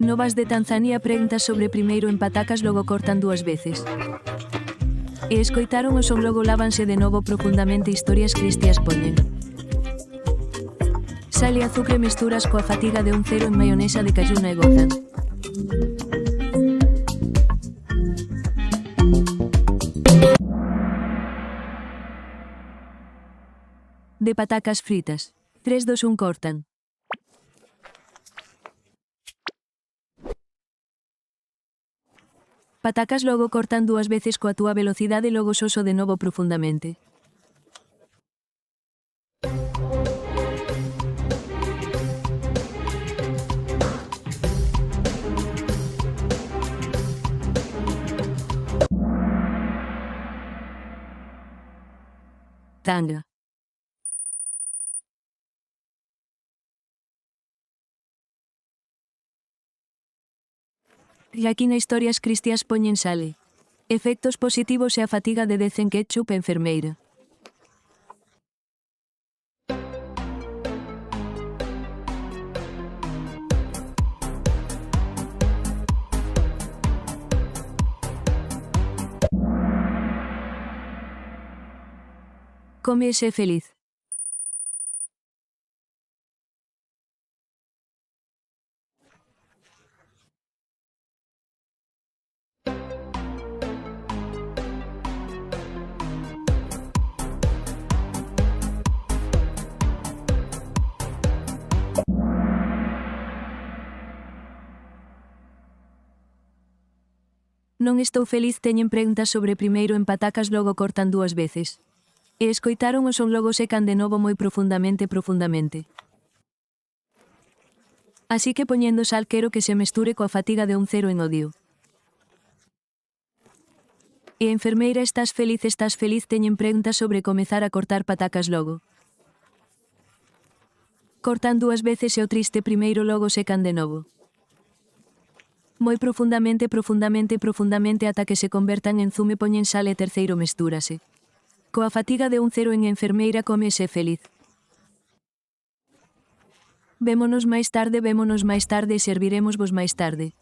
Novas de Tanzania preguntas sobre primeiro en patacas logo cortan 2 veces. E escoitaron o son logo lávanse de novo profundamente historias cristias poñen. Sal e azucre mesturas coa fatiga de un cero en maionesa de cayuna e gozan. De patacas fritas. 3, 2, 1 cortan. Patacas logo cortan 2 veces coa túa velocidade e logo soso de novo profundamente. Tanga. E aquí na historias cristias poñen sale. Efectos positivos e a fatiga de decen ketchup e enfermeira. Come e sé feliz. Non estou feliz teñen preguntas sobre primeiro en patacas logo cortan 2 veces. E escoitaron o son logo secan de novo moi profundamente. Así que poñendo sal quero que se mesture coa fatiga de un cero en odio. E enfermeira estás feliz teñen preguntas sobre comezar a cortar patacas logo. Cortan 2 veces e o triste primeiro logo secan de novo. Moi profundamente ata que se convertan en zume poñen sal e terceiro mestúrase. Coa fatiga de un cero en enfermeira come e sé feliz. Vémonos máis tarde e serviremosvos máis tarde.